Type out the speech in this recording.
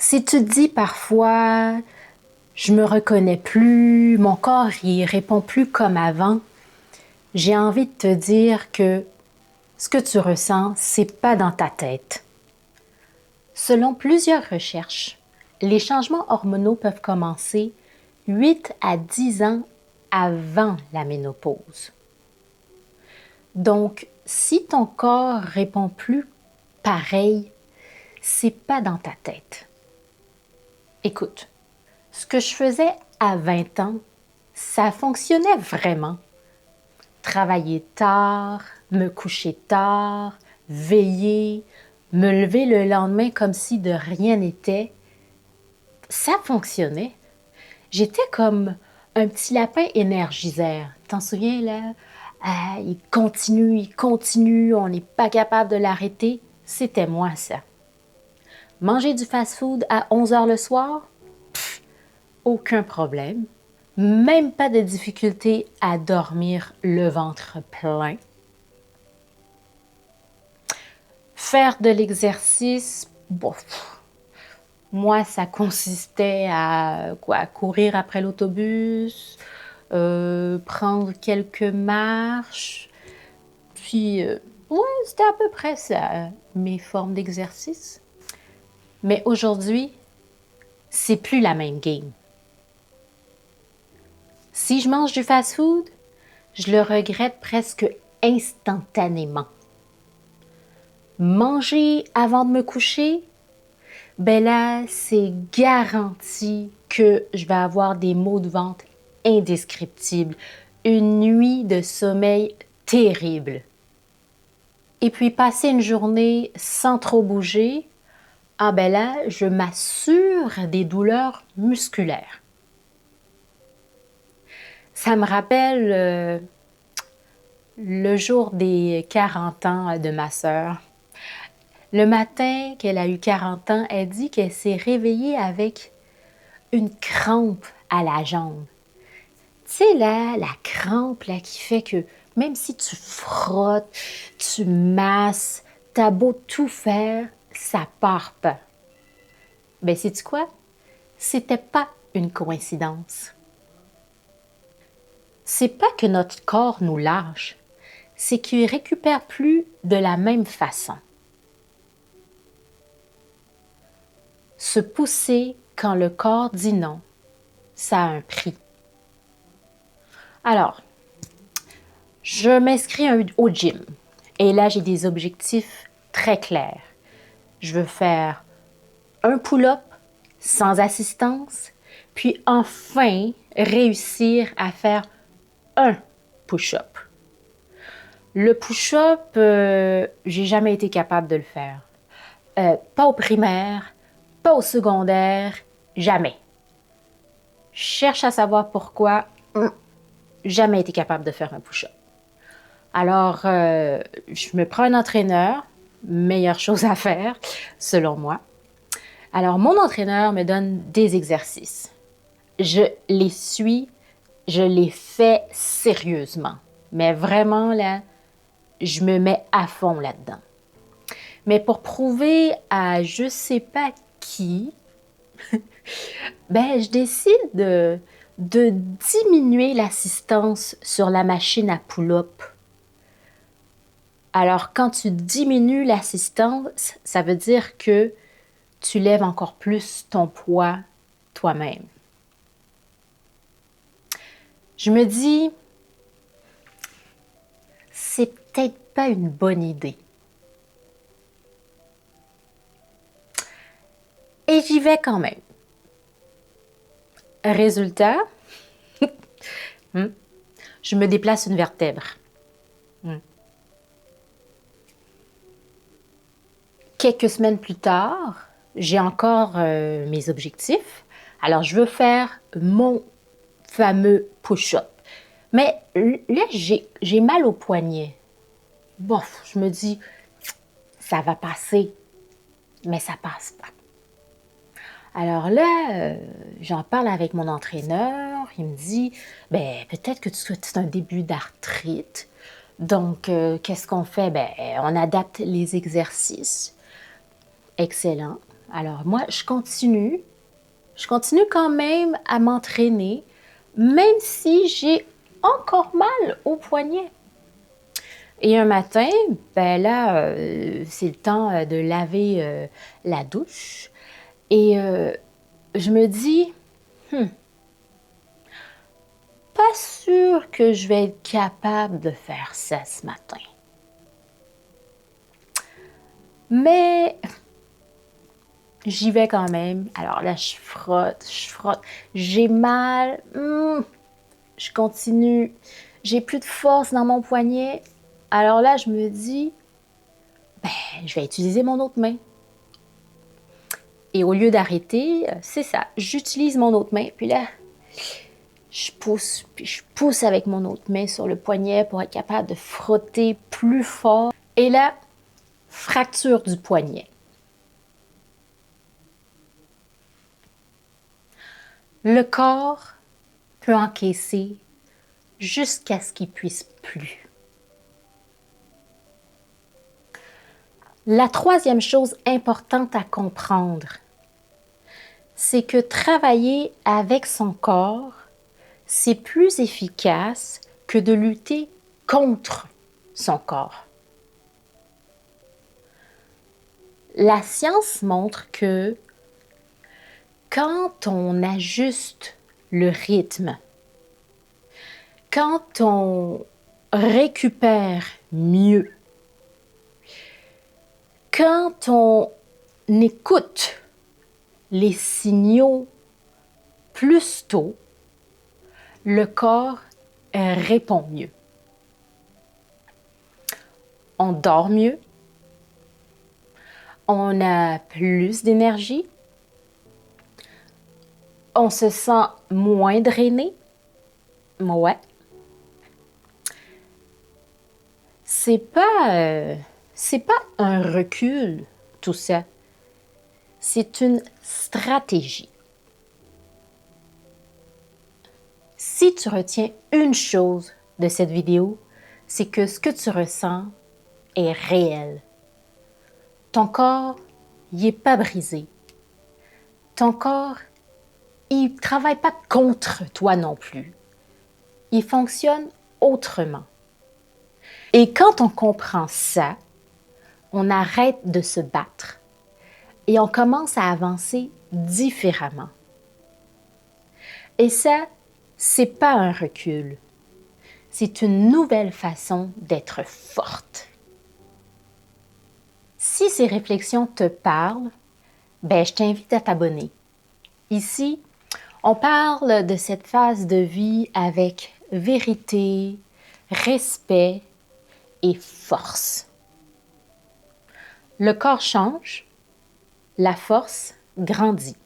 Si tu te dis parfois, je me reconnais plus, mon corps il répond plus comme avant, j'ai envie de te dire que ce que tu ressens, c'est pas dans ta tête. Selon plusieurs recherches, les changements hormonaux peuvent commencer 8 à 10 ans avant la ménopause. Donc, si ton corps répond plus pareil, c'est pas dans ta tête. Écoute, ce que je faisais à 20 ans, ça fonctionnait vraiment. Travailler tard, me coucher tard, veiller, me lever le lendemain comme si de rien n'était, ça fonctionnait. J'étais comme un petit lapin énergiseur. T'en souviens là? Ah, il continue, on n'est pas capable de l'arrêter. C'était moi ça. Manger du fast-food à 11 heures le soir? Aucun problème. Même pas de difficulté à dormir le ventre plein. Faire de l'exercice, bon, moi, ça consistait à quoi? Courir après l'autobus, prendre quelques marches, puis, ouais, c'était à peu près ça, mes formes d'exercice. Mais aujourd'hui, c'est plus la même game. Si je mange du fast-food, je le regrette presque instantanément. Manger avant de me coucher, ben là, c'est garanti que je vais avoir des maux de ventre indescriptibles, une nuit de sommeil terrible. Et puis passer une journée sans trop bouger, ah ben là, je m'assure des douleurs musculaires. Ça me rappelle le jour des 40 ans de ma sœur. Le matin qu'elle a eu 40 ans, elle dit qu'elle s'est réveillée avec une crampe à la jambe. Tu sais, là, la crampe là, qui fait que même si tu frottes, tu masses, t'as beau tout faire, ça part pas. Ben, sais-tu quoi? C'était pas une coïncidence. C'est pas que notre corps nous lâche, c'est qu'il récupère plus de la même façon. Se pousser quand le corps dit non, ça a un prix. Alors, je m'inscris au gym et là, j'ai des objectifs très clairs. Je veux faire un pull-up sans assistance, puis enfin réussir à faire un push-up. Le push-up, j'ai jamais été capable de le faire. Pas au primaire, pas au secondaire, jamais. Je cherche à savoir pourquoi, jamais été capable de faire un push-up. Alors, je me prends un entraîneur, meilleure chose à faire, selon moi. Alors, mon entraîneur me donne des exercices. Je les suis, je les fais sérieusement. Mais vraiment, là, je me mets à fond là-dedans. Mais pour prouver à je sais pas qui, ben, je décide de diminuer l'assistance sur la machine à pull-up. Alors, quand tu diminues l'assistance, ça veut dire que tu lèves encore plus ton poids toi-même. Je me dis, c'est peut-être pas une bonne idée. Et j'y vais quand même. Résultat, je me déplace une vertèbre. Quelques semaines plus tard, j'ai encore mes objectifs. Alors, je veux faire mon fameux push-up. Mais là, j'ai mal au poignet. Bof, je me dis, ça va passer, mais ça passe pas. Alors là, j'en parle avec mon entraîneur. Il me dit, ben peut-être que c'est un début d'arthrite. Donc, qu'est-ce qu'on fait? Ben, on adapte les exercices. Excellent. Alors moi, je continue. Je continue quand même à m'entraîner, même si j'ai encore mal au poignet. Et un matin, ben là, c'est le temps de laver la douche. Et je me dis, pas sûr que je vais être capable de faire ça ce matin. Mais j'y vais quand même. Alors là, je frotte, j'ai mal. Je continue. J'ai plus de force dans mon poignet. Alors là, je me dis, ben, je vais utiliser mon autre main. Et au lieu d'arrêter, c'est ça, j'utilise mon autre main. Puis là, puis je pousse avec mon autre main sur le poignet pour être capable de frotter plus fort. Et là, fracture du poignet. Le corps peut encaisser jusqu'à ce qu'il puisse plus. La troisième chose importante à comprendre, c'est que travailler avec son corps, c'est plus efficace que de lutter contre son corps. La science montre que quand on ajuste le rythme, quand on récupère mieux, quand on écoute les signaux plus tôt, le corps répond mieux. On dort mieux, on a plus d'énergie, on se sent moins drainé. Ouais. C'est pas un recul, tout ça. C'est une stratégie. Si tu retiens une chose de cette vidéo, c'est que ce que tu ressens est réel. Ton corps, il n'est pas brisé. Ton corps, il ne travaille pas contre toi non plus. Il fonctionne autrement. Et quand on comprend ça, on arrête de se battre et on commence à avancer différemment. Et ça, c'est pas un recul. C'est une nouvelle façon d'être forte. Si ces réflexions te parlent, ben, je t'invite à t'abonner. Ici, on parle de cette phase de vie avec vérité, respect et force. Le corps change, la force grandit.